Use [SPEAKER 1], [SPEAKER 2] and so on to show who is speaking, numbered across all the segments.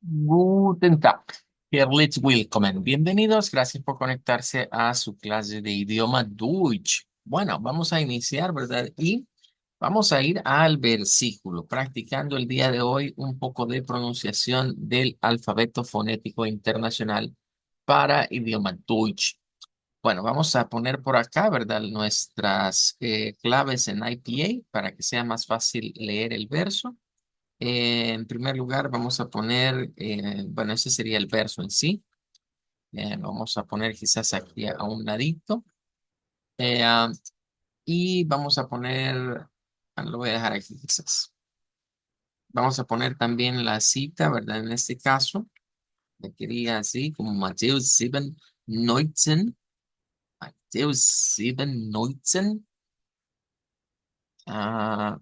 [SPEAKER 1] Guten Tag, herzlich willkommen. Bienvenidos, gracias por conectarse a su clase de idioma Deutsch. Bueno, vamos a iniciar, ¿verdad? Y vamos a ir al versículo, practicando el día de hoy un poco de pronunciación del alfabeto fonético internacional para idioma Deutsch. Bueno, vamos a poner por acá, ¿verdad? Nuestras claves en IPA para que sea más fácil leer el verso. En primer lugar, vamos a poner, bueno, ese sería el verso en sí. Vamos a poner quizás aquí a un ladito. Eh, ah, y vamos a poner, lo voy a dejar aquí quizás. Vamos a poner también la cita, ¿verdad? En este caso, me quería así como Mateo 7, 19. Mateo 7, 19.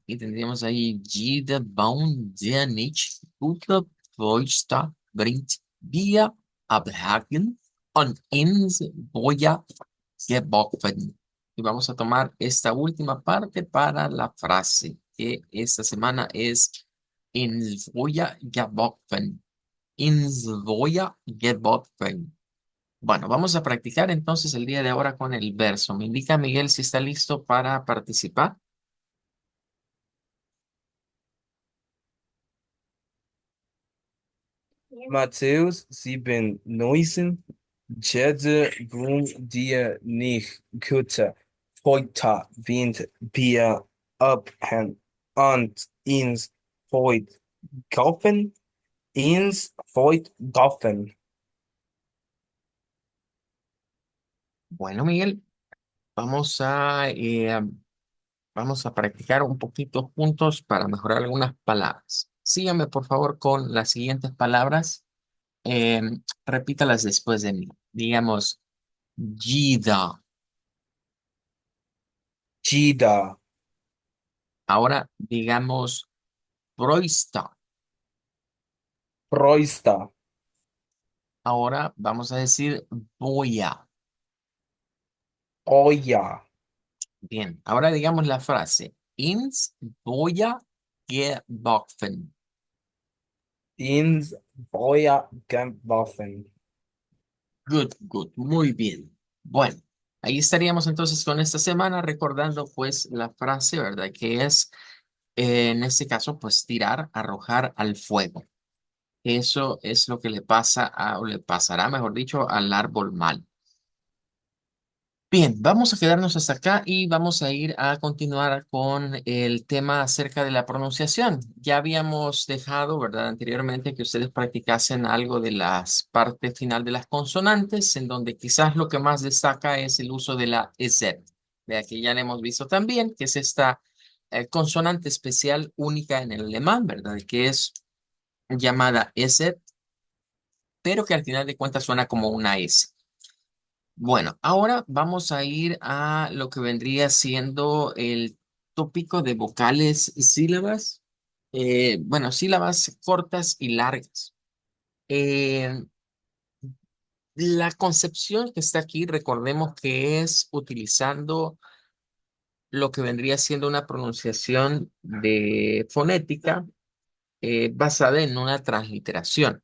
[SPEAKER 1] Y tendríamos ahí, Jede Baum der nicht gute Feuchte bringt wir abhaken und ins Feuer geworfen. Y vamos a tomar esta última parte para la frase, que esta semana es ins Feuer geworfen. Ins Feuer geworfen. Bueno, vamos a practicar entonces el día de ahora con el verso. Me indica Miguel si está listo para participar.
[SPEAKER 2] Matthäus 7, 19. Jede Brum dir nicht Götter, heute wind Bier abhängen und ins Void kaufen, ins Void kaufen.
[SPEAKER 1] Bueno, Miguel, vamos a practicar un poquito juntos para mejorar algunas palabras. Síganme, por favor, con las siguientes palabras. Eh, Repítalas después de mí. Digamos, Gida.
[SPEAKER 2] Jida,
[SPEAKER 1] Ahora digamos, Proista.
[SPEAKER 2] Preuster,
[SPEAKER 1] Ahora vamos a decir, Voy.
[SPEAKER 2] Oya,
[SPEAKER 1] Bien, ahora digamos la frase, Ins Voy geworfen.
[SPEAKER 2] ins Feuer geworfen.
[SPEAKER 1] Good, good, muy bien. Bueno, ahí estaríamos entonces con esta semana recordando pues la frase, ¿verdad? Que es, en este caso, pues tirar, arrojar al fuego. Eso es lo que le pasa o le pasará, mejor dicho, al árbol mal. Bien, vamos a quedarnos hasta acá y vamos a ir a continuar con el tema acerca de la pronunciación. Ya habíamos dejado, ¿verdad? Anteriormente que ustedes practicasen algo de las partes final de las consonantes, en donde quizás lo que más destaca es el uso de la EZ. De aquí ya la hemos visto también, que es esta consonante especial única en el alemán, ¿verdad? Que es llamada EZ, pero que al final de cuentas suena como una S. Bueno, ahora vamos a ir a lo que vendría siendo el tópico de vocales y sílabas. Bueno, sílabas cortas y largas. Eh, la concepción que está aquí, recordemos que es utilizando lo que vendría siendo una pronunciación de fonética basada en una transliteración.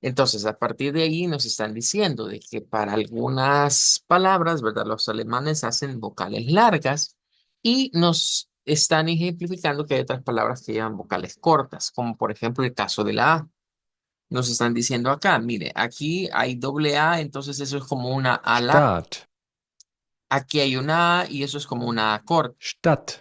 [SPEAKER 1] Entonces, a partir de ahí nos están diciendo de que para algunas palabras, ¿verdad? Los alemanes hacen vocales largas y nos están ejemplificando que hay otras palabras que llevan vocales cortas, como por ejemplo el caso de la A. Nos están diciendo acá, mire, aquí hay doble A, entonces eso es como una A larga.
[SPEAKER 3] Staat,
[SPEAKER 1] Aquí hay una A y eso es como una A corta.
[SPEAKER 3] Stadt,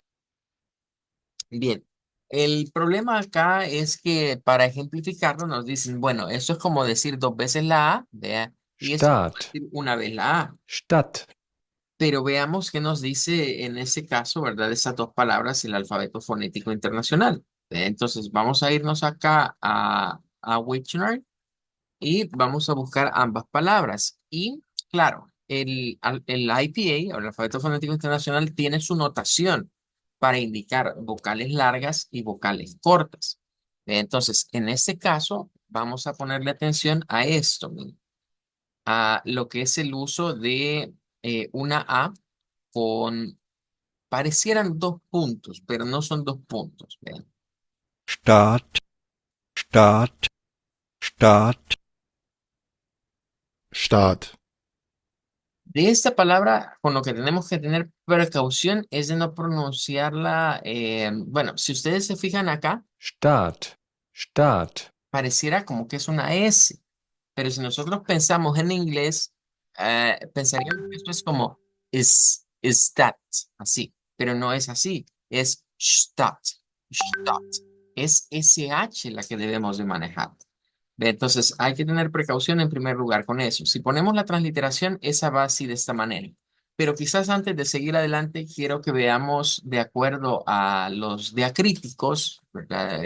[SPEAKER 1] Bien, el problema acá es que para ejemplificarlo nos dicen, bueno, eso es como decir dos veces la A, vea, y eso es como
[SPEAKER 3] Staat,
[SPEAKER 1] decir una vez la A.
[SPEAKER 3] Stadt,
[SPEAKER 1] Pero veamos qué nos dice en ese caso, ¿verdad? Esas dos palabras, el alfabeto fonético internacional. Entonces, vamos a irnos acá a Wiktionary y vamos a buscar ambas palabras. Y claro, el IPA, o el alfabeto fonético internacional, tiene su notación para indicar vocales largas y vocales cortas. Entonces, en este caso, vamos a ponerle atención a esto, miren, a lo que es el uso de una A con, parecieran dos puntos, pero no son dos puntos. Vean.
[SPEAKER 3] Staat, Staat, Start, Start.
[SPEAKER 1] De esta palabra, con lo que tenemos que tener precaución es de no pronunciarla. Bueno, si ustedes se fijan acá,
[SPEAKER 3] Start, Start.
[SPEAKER 1] pareciera como que es una S, pero si nosotros pensamos en inglés, pensaríamos que esto es como is that, así, pero no es así, es Stadt, Stadt. Es SH la que debemos de manejar. Ve, entonces, hay que tener precaución en primer lugar con eso. Si ponemos la transliteración, esa va así de esta manera. Pero quizás antes de seguir adelante, quiero que veamos de acuerdo a los diacríticos, ¿verdad?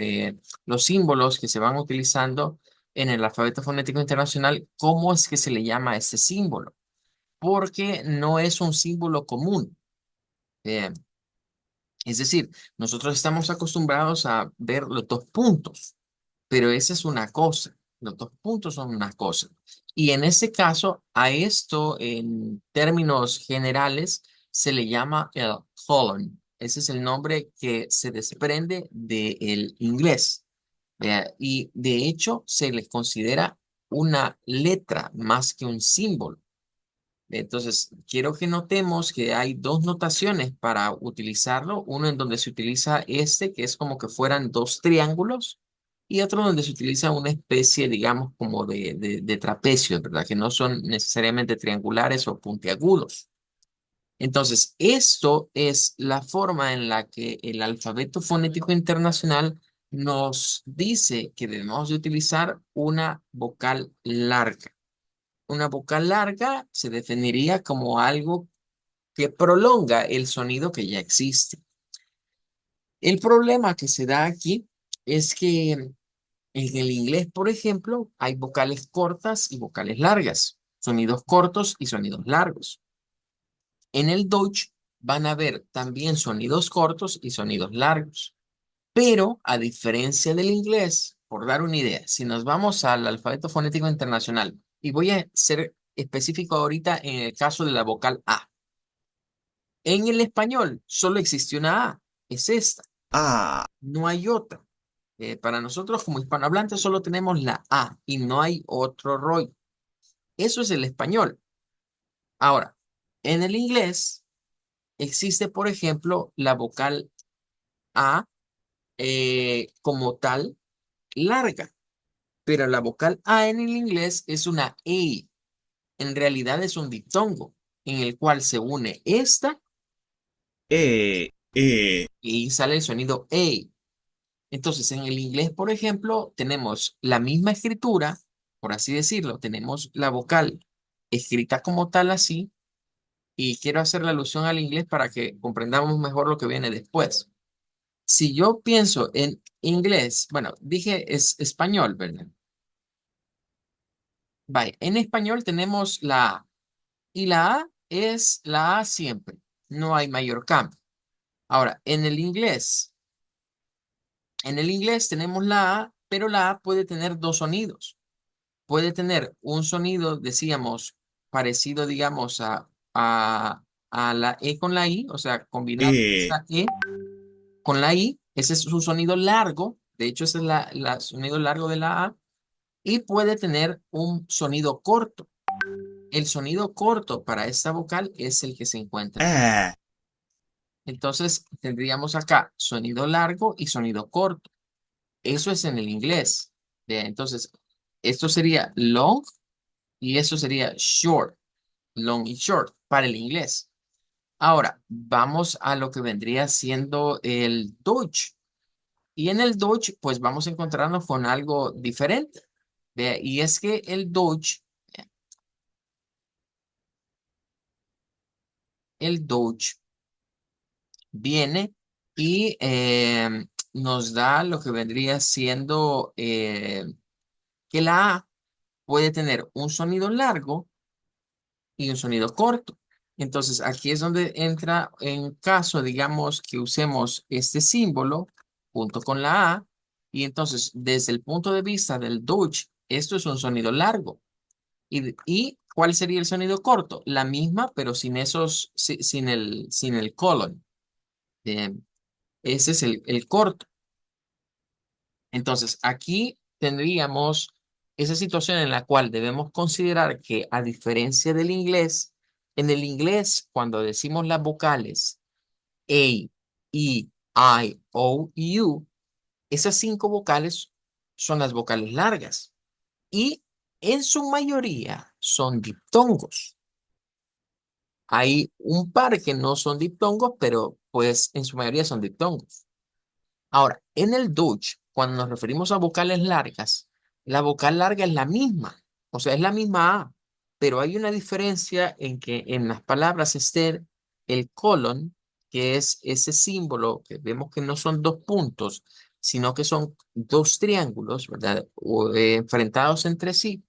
[SPEAKER 1] Los símbolos que se van utilizando en el alfabeto fonético internacional, cómo es que se le llama a este símbolo, porque no es un símbolo común. Eh, es decir, nosotros estamos acostumbrados a ver los dos puntos, pero esa es una cosa. Los dos puntos son una cosa. Y en este caso, a esto, en términos generales, se le llama el colon. Ese es el nombre que se desprende del inglés. Y de hecho, se le considera una letra más que un símbolo. Entonces, quiero que notemos que hay dos notaciones para utilizarlo. Uno en donde se utiliza este, que es como que fueran dos triángulos, y otro donde se utiliza una especie, digamos, como de trapecios, ¿verdad? Que no son necesariamente triangulares o puntiagudos. Entonces, esto es la forma en la que el alfabeto fonético internacional nos dice que debemos de utilizar una vocal larga. Una vocal larga se definiría como algo que prolonga el sonido que ya existe. El problema que se da aquí es que en el inglés, por ejemplo, hay vocales cortas y vocales largas, sonidos cortos y sonidos largos. En el Deutsch van a haber también sonidos cortos y sonidos largos. Pero a diferencia del inglés, por dar una idea, si nos vamos al alfabeto fonético internacional, y voy a ser específico ahorita en el caso de la vocal A. En el español solo existe una A, es esta,
[SPEAKER 3] Ah,
[SPEAKER 1] no hay otra. Para nosotros como hispanohablantes solo tenemos la A y no hay otro rollo. Eso es el español. Ahora, en el inglés existe, por ejemplo, la vocal A como tal larga. Pero la vocal A en el inglés es una E. En realidad es un diptongo en el cual se une esta y sale el sonido E. Entonces, en el inglés, por ejemplo, tenemos la misma escritura, por así decirlo, tenemos la vocal escrita como tal así, y quiero hacer la alusión al inglés para que comprendamos mejor lo que viene después. Si yo pienso en inglés, bueno, dije es español, ¿verdad? Vaya, en español tenemos la A. Y la A es la A siempre. No hay mayor cambio. Ahora, en el inglés tenemos la A, pero la A puede tener dos sonidos. Puede tener un sonido, decíamos, parecido, digamos, a la E con la I, o sea, combinar esta E con la I. Ese es su sonido largo. De hecho, ese es el sonido largo de la A. Y puede tener un sonido corto. El sonido corto para esta vocal es el que se encuentra. Entonces tendríamos acá sonido largo y sonido corto. Eso es en el inglés. Entonces, esto sería long y eso sería short, long y short para el inglés. Ahora, vamos a lo que vendría siendo el Deutsch. Y en el Deutsch, pues vamos a encontrarnos con algo diferente. Y es que el Deutsch viene y nos da lo que vendría siendo que la A puede tener un sonido largo y un sonido corto. Entonces, aquí es donde entra en caso, digamos, que usemos este símbolo junto con la A. Y entonces, desde el punto de vista del Deutsch, esto es un sonido largo. ¿Y cuál sería el sonido corto? La misma, pero sin esos, sin el colon. Eh, Ese es el corto. Entonces, aquí tendríamos esa situación en la cual debemos considerar que, a diferencia del inglés, en el inglés, cuando decimos las vocales A, E, I, O, U, esas 5 vocales son las vocales largas y en su mayoría son diptongos. Hay un par que no son diptongos, pero pues en su mayoría son diptongos. Ahora, en el Dutch, cuando nos referimos a vocales largas, la vocal larga es la misma, o sea, es la misma A, pero hay una diferencia en que en las palabras esté el colon, que es ese símbolo que vemos que no son dos puntos, sino que son dos triángulos, ¿verdad? Enfrentados entre sí,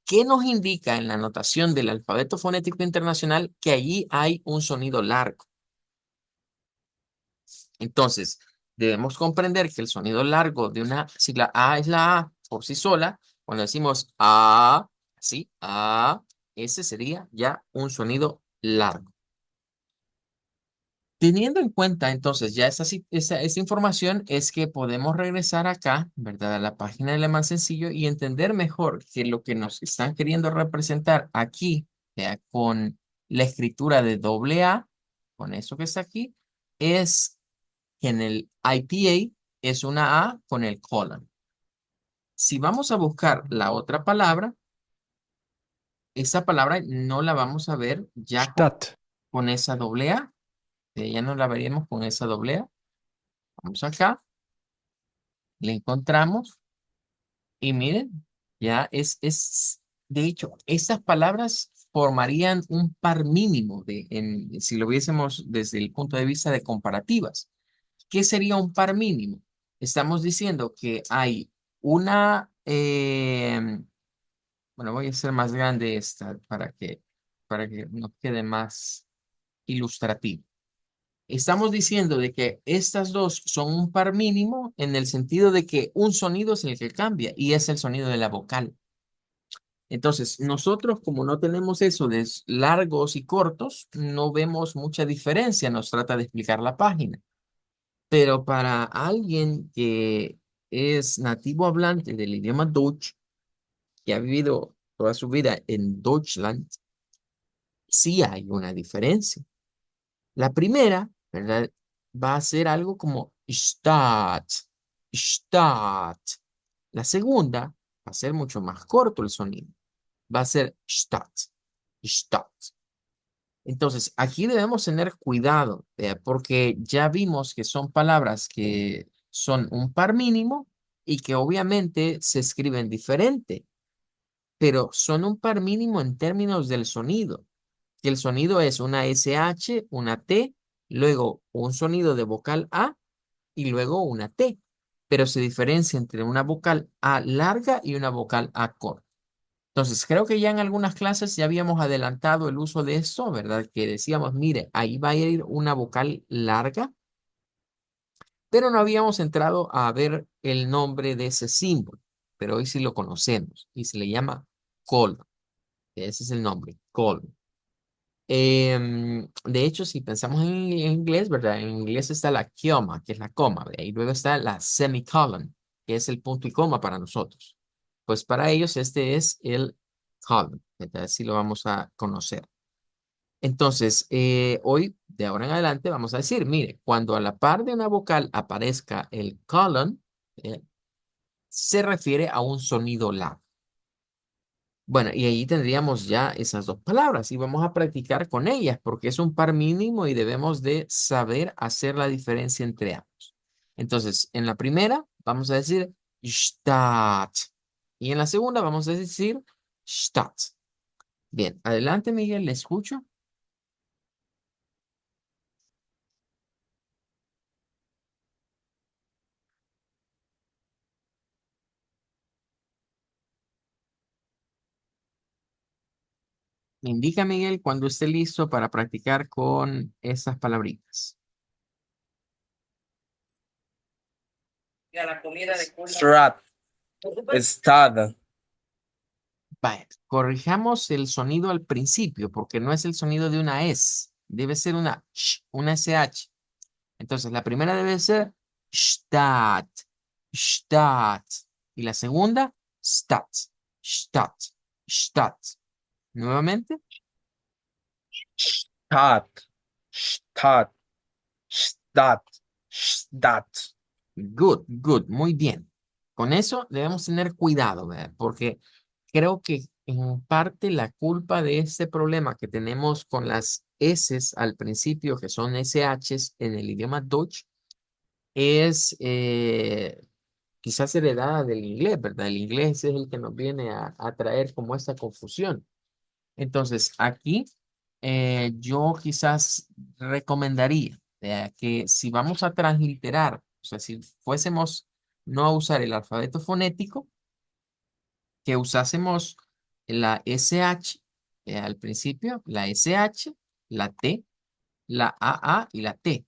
[SPEAKER 1] que nos indica en la notación del alfabeto fonético internacional que allí hay un sonido largo. Entonces, debemos comprender que el sonido largo de una sigla A es la A por sí sola. Cuando decimos A, así, A, ese sería ya un sonido largo. Teniendo en cuenta entonces ya esa información, es que podemos regresar acá, ¿verdad? A la página de la más sencillo y entender mejor que lo que nos están queriendo representar aquí, con la escritura de doble A, con eso que está aquí, es que en el IPA es una A con el colon. Si vamos a buscar la otra palabra, esa palabra no la vamos a ver ya
[SPEAKER 3] Stadt,
[SPEAKER 1] con esa doble A. Ya no la veríamos con esa doble A. Vamos acá, le encontramos y miren, ya de hecho, estas palabras formarían un par mínimo si lo viésemos desde el punto de vista de comparativas. ¿Qué sería un par mínimo? Estamos diciendo que hay una, bueno, voy a hacer más grande esta para que nos quede más ilustrativo. Estamos diciendo de que estas dos son un par mínimo en el sentido de que un sonido es el que cambia y es el sonido de la vocal. Entonces, nosotros como no tenemos eso de largos y cortos, no vemos mucha diferencia, nos trata de explicar la página. Pero para alguien que es nativo hablante del idioma Deutsch, que ha vivido toda su vida en Deutschland, sí hay una diferencia. La primera, ¿verdad? Va a ser algo como Stadt, Stadt. La segunda va a ser mucho más corto el sonido. Va a ser Stadt, Stadt. Entonces, aquí debemos tener cuidado, porque ya vimos que son palabras que son un par mínimo y que obviamente se escriben diferente, pero son un par mínimo en términos del sonido. Que el sonido es una SH, una T, luego un sonido de vocal A y luego una T, pero se diferencia entre una vocal A larga y una vocal A corta. Entonces, creo que ya en algunas clases ya habíamos adelantado el uso de esto, ¿verdad? Que decíamos, mire, ahí va a ir una vocal larga, pero no habíamos entrado a ver el nombre de ese símbolo, pero hoy sí lo conocemos y se le llama colon. Ese es el nombre, colon. De hecho, si pensamos en inglés, ¿verdad? En inglés está la coma, que es la coma, ¿verdad? Y luego está la semicolon, que es el punto y coma para nosotros. Pues para ellos este es el colon, ¿verdad? Así lo vamos a conocer. Entonces, hoy, de ahora en adelante, vamos a decir, mire, cuando a la par de una vocal aparezca el colon, eh, se refiere a un sonido largo. Bueno, y ahí tendríamos ya esas dos palabras y vamos a practicar con ellas porque es un par mínimo y debemos de saber hacer la diferencia entre ambos. Entonces, en la primera vamos a decir Stadt y en la segunda vamos a decir Stadt. Bien, adelante Miguel, le escucho. Indica Miguel cuando esté listo para practicar con esas palabritas.
[SPEAKER 2] Strat, estada,
[SPEAKER 1] Vaya, corrijamos el sonido al principio porque no es el sonido de una S, debe ser una sh, una SH. Entonces, la primera debe ser Stadt, Stadt. Y la segunda, Stadt. Stadt, Stadt. Nuevamente.
[SPEAKER 2] Stadt, Stadt, Stadt, Stadt.
[SPEAKER 1] Good, good, muy bien. Con eso debemos tener cuidado, ¿verdad? Porque creo que en parte la culpa de este problema que tenemos con las S al principio, que son SHs en el idioma Dutch, es quizás heredada del inglés, ¿verdad? El inglés es el que nos viene a traer como esta confusión. Entonces, aquí yo quizás recomendaría que si vamos a transliterar, o sea, si fuésemos no a usar el alfabeto fonético, que usásemos la SH al principio, la SH, la T, la AA y la T.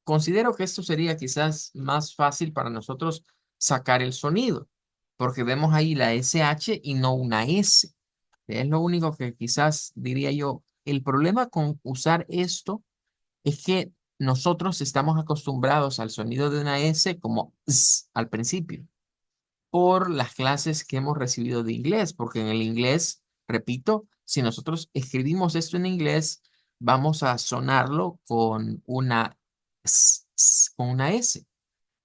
[SPEAKER 1] Considero que esto sería quizás más fácil para nosotros sacar el sonido, porque vemos ahí la SH y no una S. Es lo único que quizás diría yo. El problema con usar esto es que nosotros estamos acostumbrados al sonido de una S como S al principio por las clases que hemos recibido de inglés, porque en el inglés, repito, si nosotros escribimos esto en inglés, vamos a sonarlo con una con una S,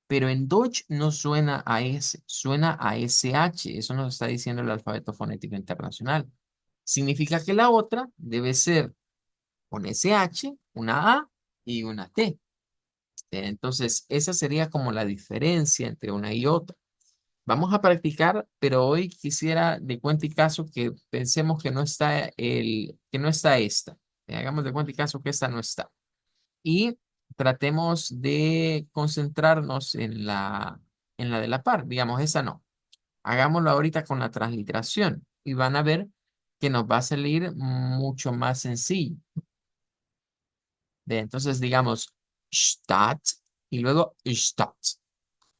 [SPEAKER 1] pero en Dutch no suena a S, suena a SH, eso nos está diciendo el alfabeto fonético internacional. Significa que la otra debe ser con SH, una A y una T. Entonces, esa sería como la diferencia entre una y otra. Vamos a practicar, pero hoy quisiera de cuenta y caso que pensemos que no está que no está esta. Hagamos de cuenta y caso que esta no está. Y tratemos de concentrarnos en la de la par. Digamos, esa no. Hagámoslo ahorita con la transliteración y van a ver que nos va a salir mucho más sencillo. Entonces, digamos, Stadt y luego Stadt.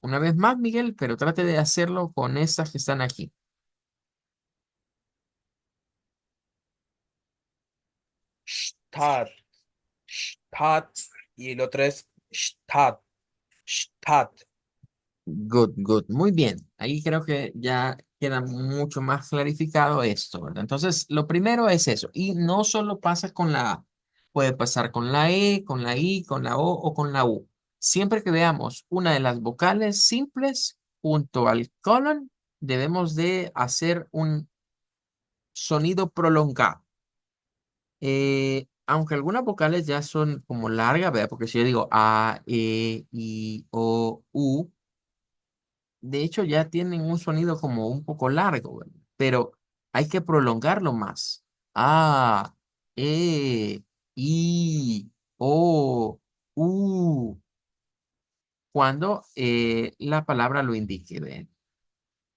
[SPEAKER 1] Una vez más, Miguel, pero trate de hacerlo con estas que están aquí.
[SPEAKER 2] Stadt, Stadt. Y el otro es Stadt, Stadt.
[SPEAKER 1] Good, good. Muy bien. Ahí creo que ya queda mucho más clarificado esto, ¿verdad? Entonces, lo primero es eso. Y no solo pasa con la A, puede pasar con la E, con la I, con la O o con la U. Siempre que veamos una de las vocales simples junto al colon, debemos de hacer un sonido prolongado. Aunque algunas vocales ya son como largas, ¿verdad? Porque si yo digo A, E, I, O, U. De hecho ya tienen un sonido como un poco largo, ¿verdad? Pero hay que prolongarlo más. A, E, I, O, U, cuando la palabra lo indique, ¿ve?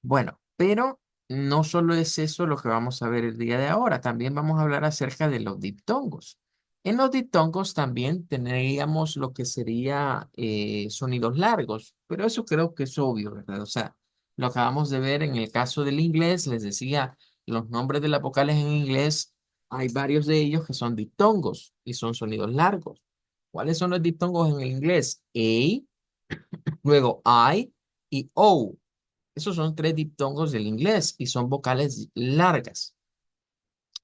[SPEAKER 1] Bueno, pero no solo es eso lo que vamos a ver el día de ahora, también vamos a hablar acerca de los diptongos. En los diptongos también tendríamos lo que sería sonidos largos, pero eso creo que es obvio, ¿verdad? O sea, lo acabamos de ver en el caso del inglés, les decía, los nombres de las vocales en inglés, hay varios de ellos que son diptongos y son sonidos largos. ¿Cuáles son los diptongos en el inglés? A, luego I y O. Esos son tres diptongos del inglés y son vocales largas.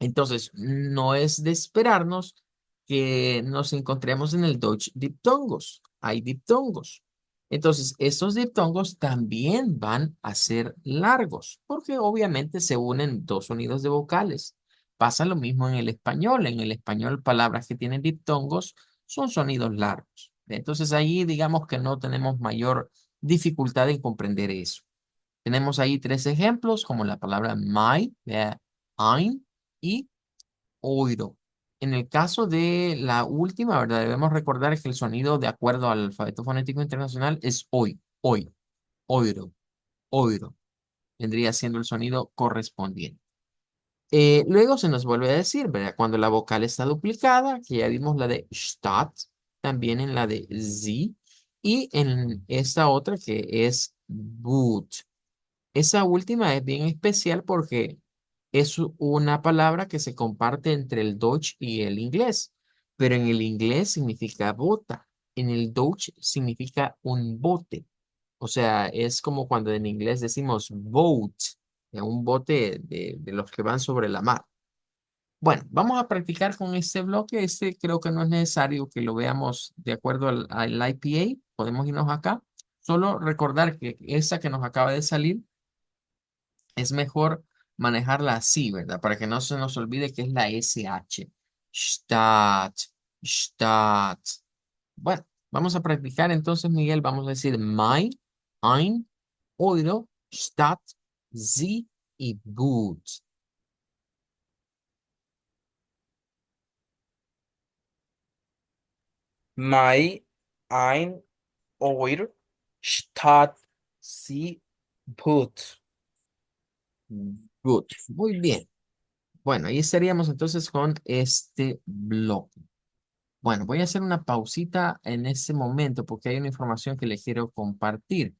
[SPEAKER 1] Entonces, no es de esperarnos que nos encontremos en el Deutsch diptongos. Hay diptongos. Entonces, estos diptongos también van a ser largos, porque obviamente se unen dos sonidos de vocales. Pasa lo mismo en el español. En el español, palabras que tienen diptongos son sonidos largos. Entonces, ahí digamos que no tenemos mayor dificultad en comprender eso. Tenemos ahí tres ejemplos, como la palabra my, ein y oído. En el caso de la última, ¿verdad? Debemos recordar que el sonido, de acuerdo al alfabeto fonético internacional, es hoy, oído, oído. Vendría siendo el sonido correspondiente. Luego se nos vuelve a decir, ¿verdad? Cuando la vocal está duplicada, que ya vimos la de Stadt, también en la de Sie y en esta otra que es Boot. Esa última es bien especial porque es una palabra que se comparte entre el Dutch y el inglés, pero en el inglés significa bota, en el Dutch significa un bote. O sea, es como cuando en inglés decimos boat. en un bote de los que van sobre la mar. Bueno, vamos a practicar con este bloque. Este creo que no es necesario que lo veamos de acuerdo al IPA. Podemos irnos acá. Solo recordar que esa que nos acaba de salir es mejor manejarla así, ¿verdad? Para que no se nos olvide que es la SH. Stadt, Stadt. Bueno, vamos a practicar entonces, Miguel. Vamos a decir mein, ein, euro, Stadt, sie y gut.
[SPEAKER 2] My, ein, Eure, Stadt, Sie, Put.
[SPEAKER 1] Good. Muy bien. Bueno, ahí estaríamos entonces con este bloque. Bueno, voy a hacer una pausita en este momento porque hay una información que les quiero compartir.